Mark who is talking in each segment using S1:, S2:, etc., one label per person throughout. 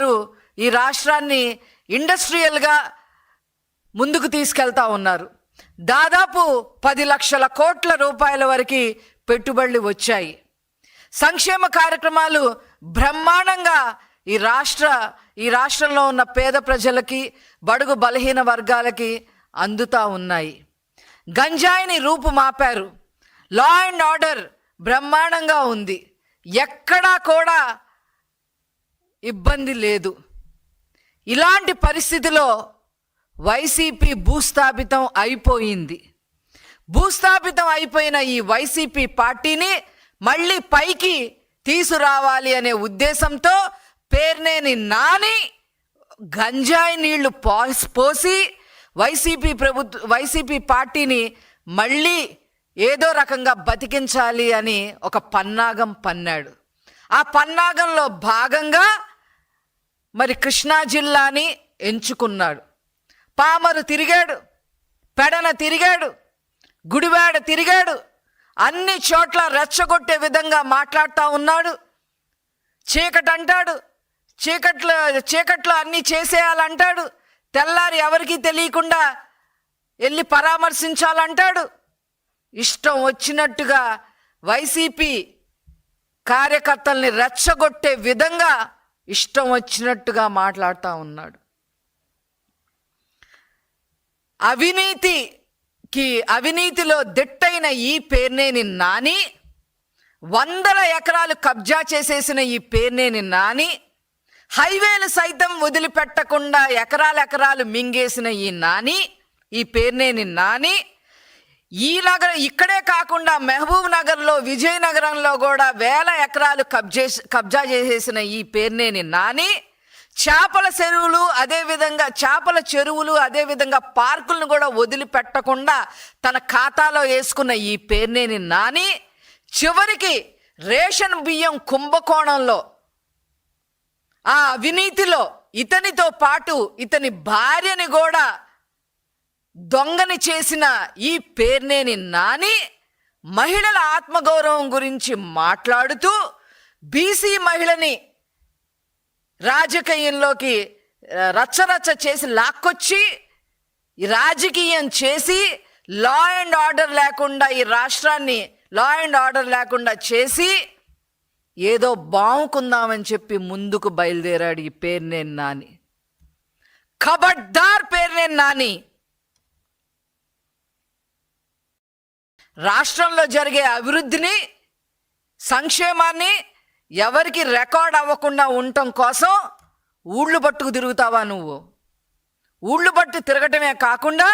S1: గారు ఈ రాష్ట్రాన్ని ఇండస్ట్రియల్గా ముందుకు తీసుకెళ్తా ఉన్నారు. దాదాపు 10 లక్షల కోట్ల రూపాయల వరకు పెట్టుబడులు వచ్చాయి. సంక్షేమ కార్యక్రమాలు బ్రహ్మాండంగా ఈ రాష్ట్రంలో ఉన్న పేద ప్రజలకి, బడుగు బలహీన వర్గాలకి అందుతా ఉన్నాయి. గంజాయిని రూపుమాపారు. లా అండ్ ఆర్డర్ బ్రహ్మాండంగా ఉంది. ఎక్కడా కూడా ఇబ్బంది లేదు. ఇలాంటి పరిస్థితిలో వైసీపీ భూస్థాపితం అయిపోయింది. భూస్థాపితం అయిపోయిన ఈ వైసీపీ పార్టీని మళ్ళీ పైకి తీసుకురావాలి అనే ఉద్దేశంతో పేర్నేని నాని గంజాయి నీళ్లు పోసి వైసీపీ పార్టీని మళ్ళీ ఏదో రకంగా బతికించాలి అని ఒక పన్నాగం పన్నాడు. ఆ పన్నాగంలో భాగంగా మరి కృష్ణా జిల్లాని ఎంచుకున్నాడు. పామరు తిరిగాడు, పెడన తిరిగాడు, గుడివాడ తిరిగాడు. అన్ని చోట్ల రెచ్చగొట్టే విధంగా మాట్లాడుతూ ఉన్నాడు. చీకటి అంటాడు, చీకట్లో అన్నీ చేసేయాలంటాడు. తెల్లారి ఎవరికీ తెలియకుండా వెళ్ళి పరామర్శించాలంటాడు. ఇష్టం వచ్చినట్టుగా వైసీపీ కార్యకర్తల్ని రెచ్చగొట్టే విధంగా ఇష్టం వచ్చినట్టుగా మాట్లాడుతూ ఉన్నాడు. అవినీతిలో దిట్టైన ఈ పేర్నేని నాని, 100 ఎకరాలు కబ్జా చేసేసిన ఈ పేర్నేని నాని, హైవేలు సైతం వదిలిపెట్టకుండా ఎకరాలు మింగేసిన ఈ పేర్నేని నాని, ఇక్కడే కాకుండా మహబూబ్ నగర్లో, విజయనగరంలో కూడా 1000 ఎకరాలు కబ్జా చేసేసిన ఈ పేర్నేని నాని, చేపల చెరువులు అదేవిధంగా పార్కులను కూడా వదిలిపెట్టకుండా తన ఖాతాలో వేసుకున్న ఈ పేర్నేని నాని, చివరికి రేషన్ బియ్యం కుంభకోణంలో, ఆ అవినీతిలో ఇతనితో పాటు ఇతని భార్యని కూడా దొంగని చేసిన ఈ పేర్నేని నాని మహిళల ఆత్మగౌరవం గురించి మాట్లాడుతూ బీసీ మహిళని రాజకీయంలోకి రచ్చరచ్చ చేసి లాక్కొచ్చి రాజకీయం చేసి లా అండ్ ఆర్డర్ లేకుండా ఈ రాష్ట్రాన్ని చేసి ఏదో బావుకుందామని చెప్పి ముందుకు బయలుదేరాడు ఈ పేర్నేని నాని. ఖబర్దార్ పేర్నేని నాని. రాష్ట్రంలో జరిగే అభివృద్ధిని, సంక్షేమాన్ని ఎవరికి రికార్డ్ అవ్వకుండా ఉండటం కోసం ఊళ్ళు పట్టుకు తిరుగుతావా నువ్వు? ఊళ్ళు పట్టు తిరగటమే కాకుండా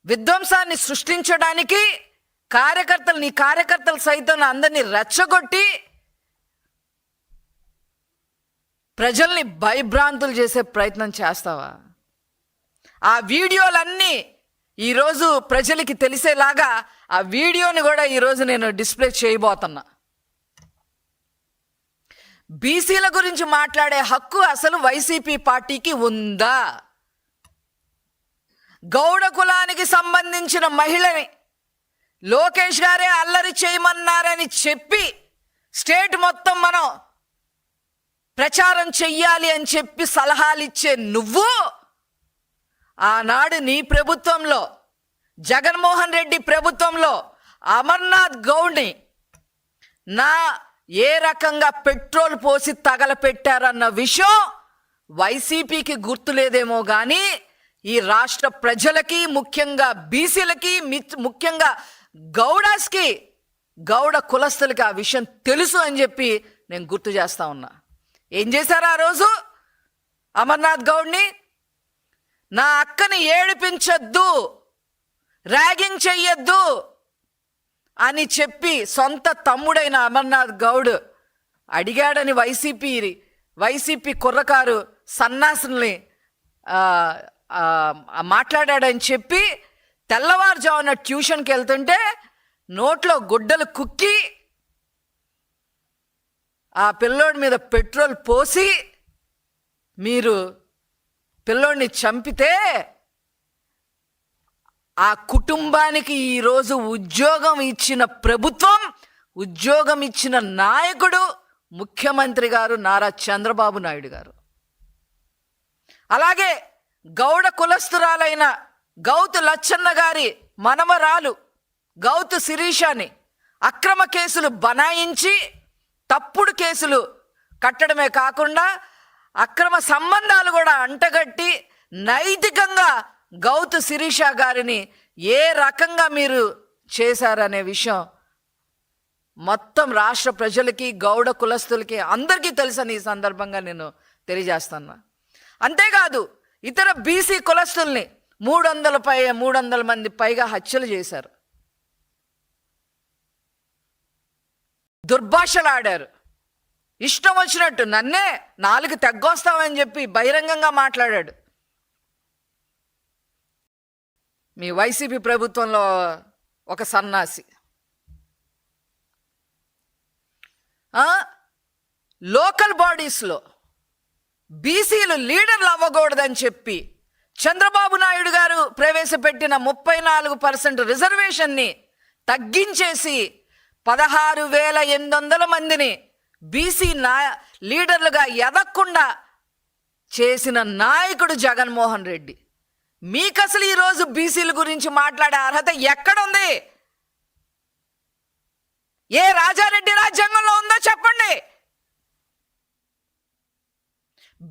S1: విధ్వంసాన్ని సృష్టించడానికి నీ కార్యకర్తలు సైతం అందరినీ రెచ్చగొట్టి ప్రజల్ని భయభ్రాంతులు చేసే ప్రయత్నం చేస్తావా? ఆ వీడియోలన్నీ ఈరోజు ప్రజలకి తెలిసేలాగా ఆ వీడియోని కూడా ఈరోజు నేను డిస్ప్లే చేయబోతున్నా. బీసీల గురించి మాట్లాడే హక్కు అసలు వైసీపీ పార్టీకి ఉందా? గౌడ కులానికి సంబంధించిన మహిళని లోకేష్ గారే అల్లరి చేయమన్నారని చెప్పి స్టేట్ మొత్తం మనం ప్రచారం చెయ్యాలి అని చెప్పి సలహాలు ఇచ్చే నువ్వు, ఆనాడు నీ ప్రభుత్వంలో, జగన్మోహన్ రెడ్డి ప్రభుత్వంలో అమర్నాథ్ గౌడ్ని ఏ రకంగా పెట్రోల్ పోసి తగలపెట్టారన్న విషయం వైసీపీకి గుర్తులేదేమో కానీ ఈ రాష్ట్ర ప్రజలకి, ముఖ్యంగా బీసీలకి, ముఖ్యంగా గౌడ కులస్తులకి ఆ విషయం తెలుసు అని చెప్పి నేను గుర్తు చేస్తా ఉన్నా. ఏం చేశారు ఆ రోజు? అమర్నాథ్ గౌడ్ని నా అక్కని ఏడిపించొద్దు, ర్యాగింగ్ చెయ్యొద్దు అని చెప్పి సొంత తమ్ముడైన అమర్నాథ్ గౌడ్ అడిగాడని వైసీపీ కుర్రకారు సన్నాసుల్ని మాట్లాడాడని చెప్పి తెల్లవారుజామున ట్యూషన్కి వెళ్తుంటే నోట్లో గుడ్డలు కుక్కి ఆ పిల్లోడి మీద పెట్రోల్ పోసి మీరు పిల్లోడిని చంపితే ఆ కుటుంబానికి ఈరోజు ఉద్యోగం ఇచ్చిన ప్రభుత్వం, ఉద్యోగం ఇచ్చిన నాయకుడు ముఖ్యమంత్రి గారు నారా చంద్రబాబు నాయుడు గారు. అలాగే గౌడ కులస్తురాలైన గౌతు లచ్చన్న గారి మనమరాలు గౌతు శిరీషాని అక్రమ కేసులు బనాయించి తప్పుడు కేసులు కట్టడమే కాకుండా అక్రమ సంబంధాలు కూడా అంటగట్టి నైతికంగా గౌతు శిరీష గారిని ఏ రకంగా మీరు చేశారనే విషయం మొత్తం రాష్ట్ర ప్రజలకి గౌడ కులస్తులకి అందరికీ తెలుసని ఈ సందర్భంగా నేను తెలియజేస్తున్నా. అంతేకాదు ఇతర బీసీ కులస్తుల్ని 300 మంది పైగా హత్యలు చేశారు, దుర్భాషలాడారు, ఇష్టం వచ్చినట్టు నన్నే 4 తెగ్గొస్తామని చెప్పి బహిరంగంగా మాట్లాడాడు. మీ వైసీపీ ప్రభుత్వంలో ఒక సన్నాసి. లోకల్ బాడీస్లో బీసీలు లీడర్లు అవ్వకూడదని చెప్పి చంద్రబాబు నాయుడు గారు ప్రవేశపెట్టిన 34% రిజర్వేషన్ని తగ్గించేసి 16,800 మందిని బీసీ లీడర్లుగా ఎదగకుండా చేసిన నాయకుడు జగన్మోహన్ రెడ్డి. మీకు అసలు ఈరోజు బీసీల గురించి మాట్లాడే అర్హత ఎక్కడుంది? ఏ రాజారెడ్డి రాజ్యాంగంలో ఉందో చెప్పండి.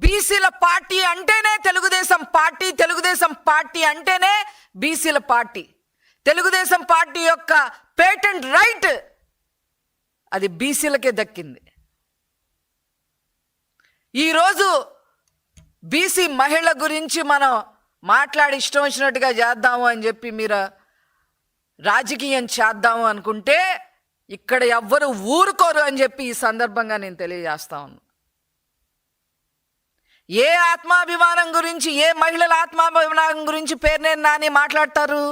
S1: బీసీల పార్టీ అంటేనే తెలుగుదేశం పార్టీ, తెలుగుదేశం పార్టీ అంటేనే బీసీల పార్టీ. తెలుగుదేశం పార్టీ యొక్క పేటెంట్ రైట్ అది బీసీలకే దక్కింది. ఈరోజు బీసీ మహిళ గురించి మనం మాట్లాడి ఇష్టం వచ్చినట్టుగా చేద్దాము అని చెప్పి మీరు రాజకీయం చేద్దాము అనుకుంటే ఇక్కడ ఎవ్వరు ఊరుకోరు అని చెప్పి ఈ సందర్భంగా నేను తెలియజేస్తా ఉన్నా. ఏ ఆత్మాభిమానం గురించి, ఏ మహిళల ఆత్మాభిమానం గురించి పేర్నేని నాని మాట్లాడతారు?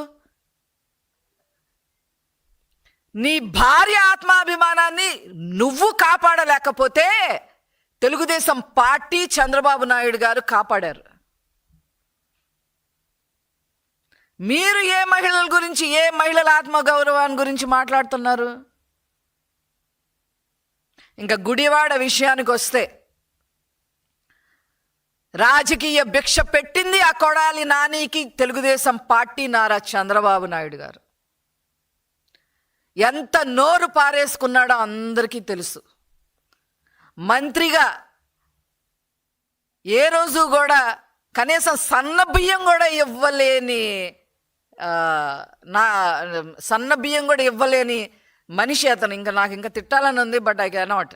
S1: నీ భార్య ఆత్మాభిమానాన్ని నువ్వు కాపాడలేకపోతే తెలుగుదేశం పార్టీ చంద్రబాబు నాయుడు గారు కాపాడారు. మీరు ఏ మహిళల గురించి, ఏ మహిళల ఆత్మగౌరవాన్ని గురించి మాట్లాడుతున్నారు? ఇంకా గుడివాడ విషయానికి వస్తే రాజకీయ భిక్ష పెట్టింది ఆ కొడాలి నానికి తెలుగుదేశం పార్టీ నారా చంద్రబాబు నాయుడు గారు. ఎంత నోరు పారేసుకున్నాడో అందరికీ తెలుసు. మంత్రిగా ఏ రోజు కూడా కనీసం సన్న బియ్యం కూడా ఇవ్వలేని సన్న బియ్యం కూడా ఇవ్వలేని మనిషి అతను. ఇంకా నాకు ఇంకా తిట్టాలని ఉంది, బట్ ఐ కెనాట్.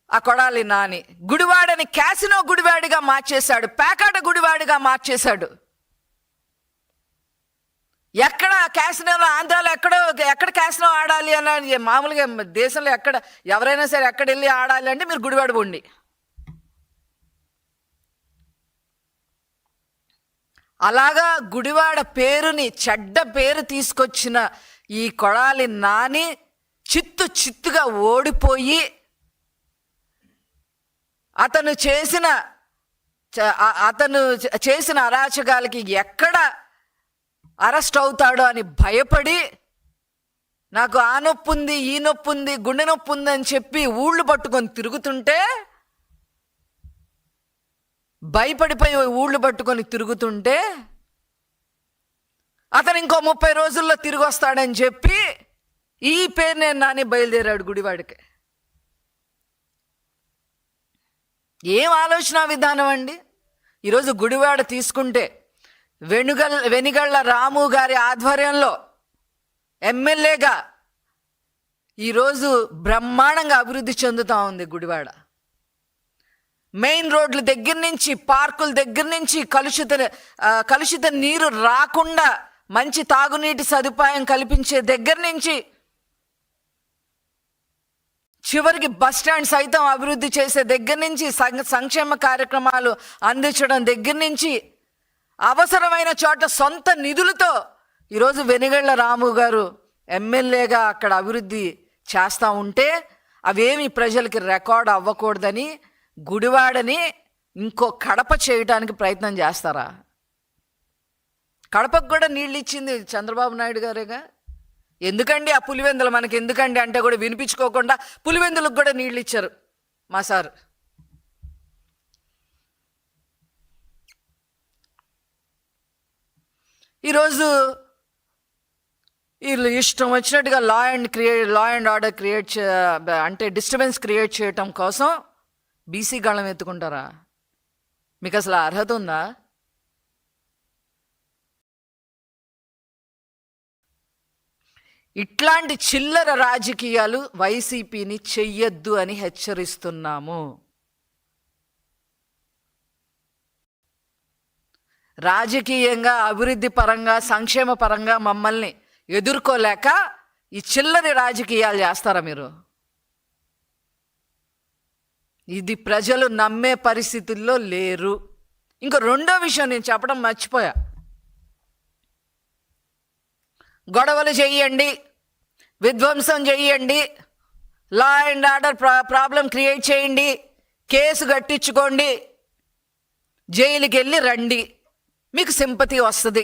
S1: ఆ కొడాలి నాని గుడివాడని క్యాసినో గుడివాడిగా మార్చేశాడు, పేకాట గుడివాడిగా మార్చేశాడు. ఎక్కడ క్యాసినోలో, ఆంధ్రాలో ఎక్కడ క్యాసినో ఆడాలి అని మామూలుగా దేశంలో ఎక్కడ ఎవరైనా సరే ఎక్కడ వెళ్ళి ఆడాలి అంటే మీరు గుడివాడ పోండి. అలాగా గుడివాడ పేరుని, చెడ్డ పేరు తీసుకొచ్చిన ఈ కొడాలి నాని చిత్తుగా ఓడిపోయి అతను చేసిన అరాచకాలకి ఎక్కడ అరెస్ట్ అవుతాడో అని భయపడి నాకు ఆ నొప్పి ఉంది, ఈ నొప్పి ఉంది, గుండె నొప్పి ఉంది అని చెప్పి ఊళ్ళు పట్టుకొని తిరుగుతుంటే, భయపడిపోయి ఊళ్ళు పట్టుకొని తిరుగుతుంటే అతను ఇంకో 30 రోజుల్లో తిరిగి వస్తాడని చెప్పి ఈ పేర్నేని నాని బయలుదేరాడు గుడివాడికి. ఏం ఆలోచన విధానం అండి? ఈరోజు గుడివాడ తీసుకుంటే వెనిగళ్ల రాము గారి ఆధ్వర్యంలో ఎమ్మెల్యేగా ఈరోజు బ్రహ్మాండంగా అభివృద్ధి చెందుతూ ఉంది గుడివాడ. మెయిన్ రోడ్ల దగ్గర నుంచి, పార్కుల దగ్గర నుంచి, కలుషిత నీరు రాకుండా మంచి తాగునీటి సదుపాయం కల్పించే దగ్గర నుంచి చివరికి బస్ స్టాండ్ సైతం అభివృద్ధి చేసే దగ్గర నుంచి, సంక్షేమ కార్యక్రమాలు అందించడం దగ్గర నుంచి, అవసరమైన చోట సొంత నిధులతో ఈరోజు వెనిగళ్ల రాము గారు ఎమ్మెల్యేగా అక్కడ అభివృద్ధి చేస్తూ ఉంటే అవేమి ప్రజలకి రికార్డ్ అవ్వకూడదని గుడివాడని ఇంకో కడప చేయడానికి ప్రయత్నం చేస్తారా? కడపకు కూడా నీళ్ళు ఇచ్చింది చంద్రబాబు నాయుడు గారేగా. ఎందుకండి ఆ పులివెందులు మనకి ఎందుకండి అంటే కూడా వినిపించుకోకుండా పులివెందులకు కూడా నీళ్ళు ఇచ్చారు మా సార్. ఈరోజు వీళ్ళు ఇష్టం వచ్చినట్టుగా లా అండ్ ఆర్డర్ అంటే డిస్టర్బెన్స్ క్రియేట్ చేయటం కోసం బీసీ గళం ఎత్తుకుంటారా? మీకు అసలు అర్హత ఉందా? ఇట్లాంటి చిల్లర రాజకీయాలు వైసీపీని చెయ్యొద్దు అని హెచ్చరిస్తున్నాము. రాజకీయంగా, అభివృద్ధి పరంగా, సంక్షేమ పరంగా మమ్మల్ని ఎదుర్కోలేక ఈ చిల్లరి రాజకీయాలు చేస్తారా మీరు? ఇది ప్రజలు నమ్మే పరిస్థితుల్లో లేరు. ఇంకో రెండో విషయం నేను చెప్పడం మర్చిపోయా. గొడవలు చెయ్యండి, విధ్వంసం చెయ్యండి, law and order problem create చేయండి, కేసు కట్టించుకోండి, జైలుకి వెళ్ళి రండి, మీకు సింపతి వస్తుంది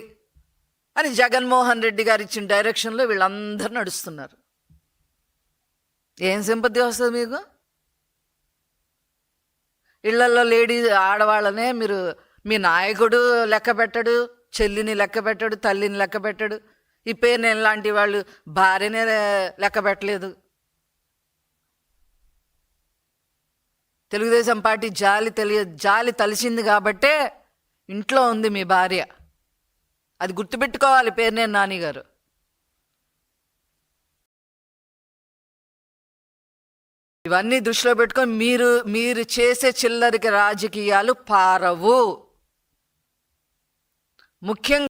S1: అని జగన్మోహన్ రెడ్డి గారు ఇచ్చిన డైరెక్షన్లో వీళ్ళందరూ నడుస్తున్నారు. ఏం సింపతి వస్తుంది మీకు? ఇళ్లలో ఆడవాళ్ళనే మీరు, మీ నాయకుడు లెక్క పెట్టడు, చెల్లిని లెక్క పెట్టడు, తల్లిని లెక్క పెట్టడు, ఈ పేరు లాంటి వాళ్ళు భార్యనే లెక్క పెట్టలేదు. తెలుగుదేశం పార్టీ జాలి తలిసింది కాబట్టే ఇంట్లో ఉంది మీ భార్య. అది గుర్తుపెట్టుకోవాలి పేర్నేని నాని గారు. ఇవన్నీ దృష్టిలో పెట్టుకొని మీరు చేసే చిల్లరికి రాజకీయాలు పారవు. ముఖ్యంగా